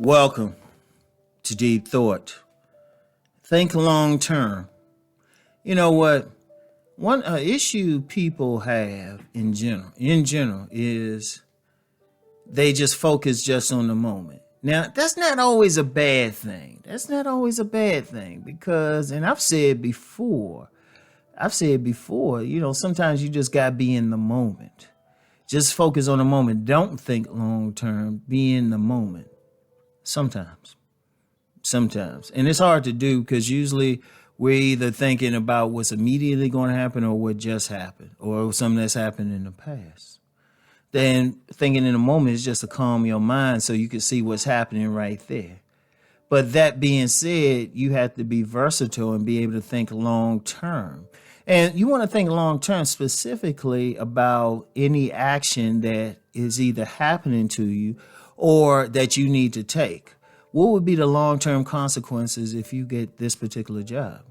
Welcome to Deep Thought. Think long term. You know what? One issue people have in general is they just focus just on the moment. Now, that's not always a bad thing. That's not always a bad thing because, and I've said before, sometimes you just got to be in the moment. Just focus on the moment. Don't think long term. Be in the moment. Sometimes. And it's hard to do because usually we're either thinking about what's immediately going to happen or what just happened or something that's happened in the past. Then thinking in the moment is just to calm your mind so you can see what's happening right there. But that being said, you have to be versatile and be able to think long term. And you want to think long term specifically about any action that is either happening to you or that you need to take. What would be the long-term consequences if you get this particular job?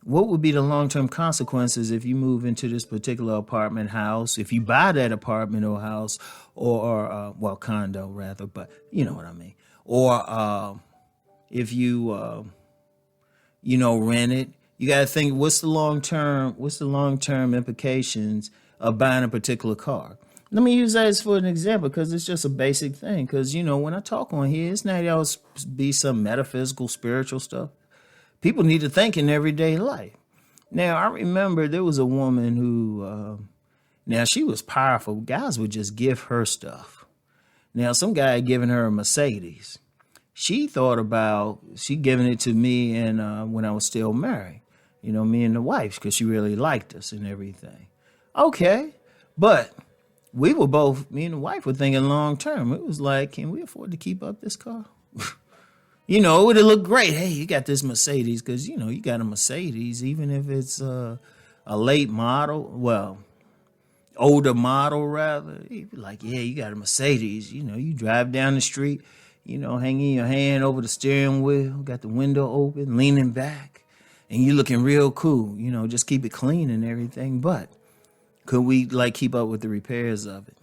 What would be the long-term consequences if you move into this particular apartment house, if you buy that apartment or house or condo rather, but you know what I mean. Or if you, rent it, you got to think what's the long-term implications of buying a particular car. Let me use that as for an example because it's just a basic thing. Because, when I talk on here, it's not always be some metaphysical, spiritual stuff. People need to think in everyday life. Now, I remember there was a woman who, now she was powerful. Guys would just give her stuff. Now, some guy had given her a Mercedes. She thought about, she giving it to me and when I was still married. Me and the wife, because she really liked us and everything. Okay, but we were both, me and the wife were thinking long term. It was like, can we afford to keep up this car? It would have looked great. Hey, you got this Mercedes because, you got a Mercedes, even if it's a late model, older model rather. You'd be like, yeah, you got a Mercedes. You drive down the street, hanging your hand over the steering wheel, got the window open, leaning back, and you looking real cool. Just keep it clean and everything. But could we keep up with the repairs of it?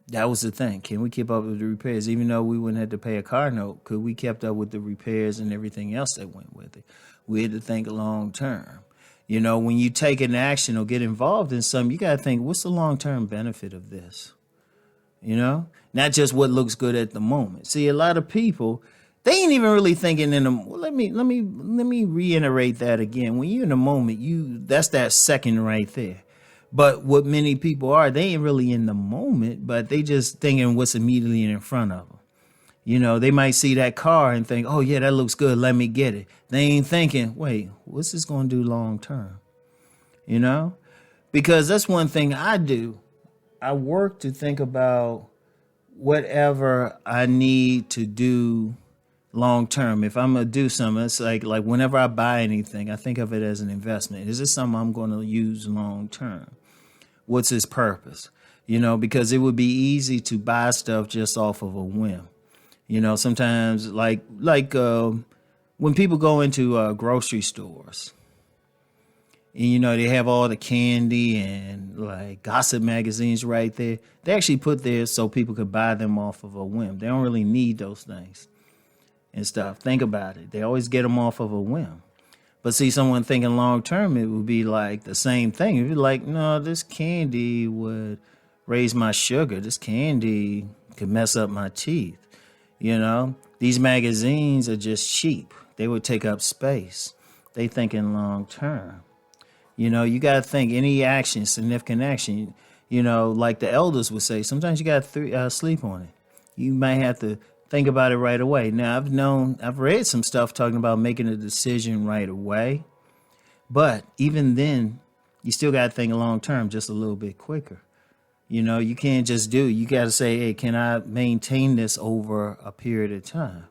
That was the thing. Can we keep up with the repairs? Even though we wouldn't have to pay a car note, could we kept up with the repairs and everything else that went with it? We had to think long term. When you take an action or get involved in something, you got to think, what's the long-term benefit of this? Not just what looks good at the moment. See, a lot of people, they ain't even really thinking in the. Well, let me reiterate that again. When you're in the moment, that's that second right there. But what many people are, they ain't really in the moment, but they just thinking what's immediately in front of them. They might see that car and think, oh, yeah, that looks good. Let me get it. They ain't thinking, wait, what's this going to do long term? Because that's one thing I do. I work to think about whatever I need to do long term. If I'm going to do something, it's like whenever I buy anything, I think of it as an investment. Is this something I'm going to use long term? What's its purpose? Because it would be easy to buy stuff just off of a whim. Sometimes like when people go into grocery stores and, they have all the candy and gossip magazines right there. They actually put there so people could buy them off of a whim. They don't really need those things and stuff. Think about it. They always get them off of a whim. But see, someone thinking long term, it would be like the same thing. It would be like, no, this candy would raise my sugar. This candy could mess up my teeth. These magazines are just cheap. They would take up space. They thinking long term. You got to think any action, significant action, like the elders would say, sometimes you got to sleep on it. You might have to think about it right away. Now, I've read some stuff talking about making a decision right away. But even then, you still got to think long term just a little bit quicker. You can't just you got to say, hey, can I maintain this over a period of time?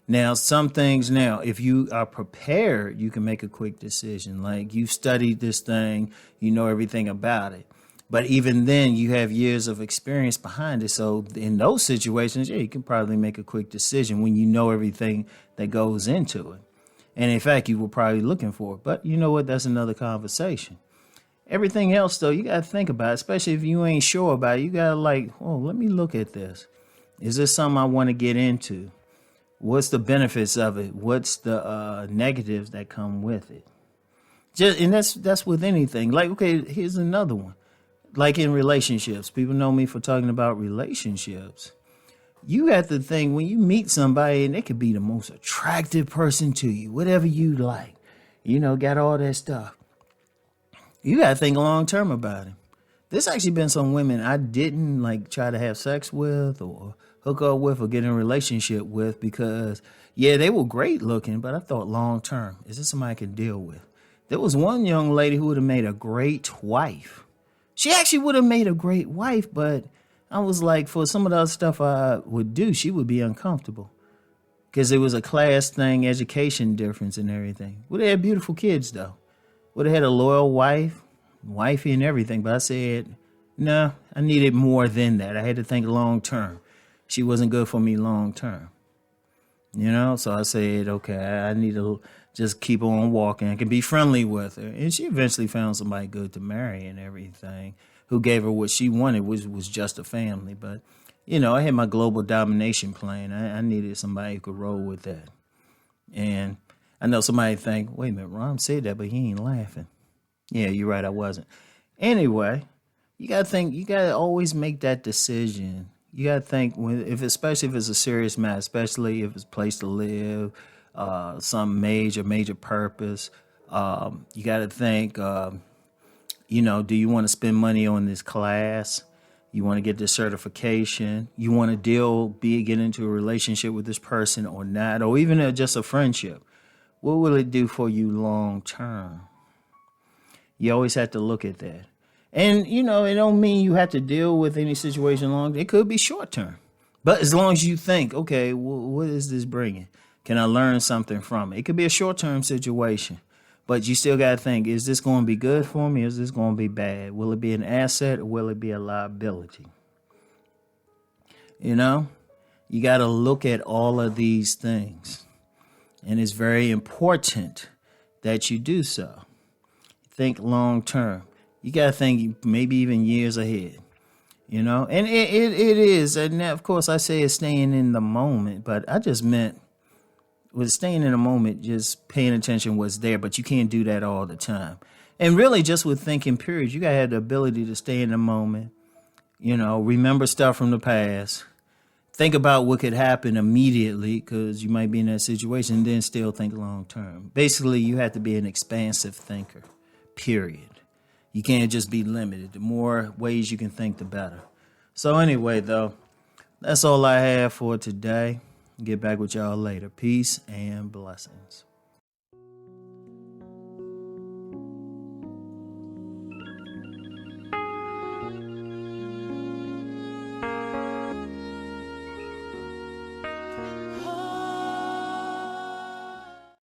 Now, some things if you are prepared, you can make a quick decision. Like you've studied this thing, you know everything about it. But even then, you have years of experience behind it. So in those situations, you can probably make a quick decision when you know everything that goes into it. And in fact, you were probably looking for it. But you know what? That's another conversation. Everything else, though, you got to think about it, especially if you ain't sure about it. You got to let me look at this. Is this something I want to get into? What's the benefits of it? What's the negatives that come with it? And that's with anything. Like, okay, here's another one. Like in relationships, people know me for talking about relationships. You have to think when you meet somebody and they could be the most attractive person to you, whatever you like, got all that stuff. You got to think long term about it. There's actually been some women I didn't like try to have sex with or hook up with or get in a relationship with because, yeah, they were great looking, but I thought long term, is this somebody I can deal with? There was one young lady who would have made a great wife. She actually would have made a great wife, but I was like, for some of the other stuff I would do, she would be uncomfortable because it was a class thing, education difference and everything. Would have had beautiful kids, though. Would have had a loyal wife, wifey and everything. But I said, no, I needed more than that. I had to think long term. She wasn't good for me long term. So I said, okay, I need to just keep on walking. I can be friendly with her. And she eventually found somebody good to marry and everything who gave her what she wanted, which was just a family. But, I had my global domination plan. I needed somebody who could roll with that. And I know somebody think, wait a minute, Rom said that, but he ain't laughing. Yeah, you're right, I wasn't. Anyway, you got to think, you got to always make that decision. You got to think, especially if it's a serious matter, especially if it's a place to live, some major purpose. You got to think, do you want to spend money on this class? You want to get this certification? You want to get into a relationship with this person or not? Or even just a friendship? What will it do for you long term? You always have to look at that. And, it don't mean you have to deal with any situation long. It could be short term. But as long as you think, okay, what is this bringing? Can I learn something from it? It could be a short term situation. But you still got to think, is this going to be good for me or is this going to be bad? Will it be an asset or will it be a liability? You got to look at all of these things. And it's very important that you do so. Think long term. You got to think maybe even years ahead, and it is. And of course, I say it's staying in the moment, but I just meant with staying in the moment, just paying attention what's there, but you can't do that all the time. And really just with thinking periods, you got to have the ability to stay in the moment, remember stuff from the past, think about what could happen immediately because you might be in that situation and then still think long term. Basically, you have to be an expansive thinker, period. You can't just be limited. The more ways you can think, the better. So anyway, though, that's all I have for today. Get back with y'all later. Peace and blessings.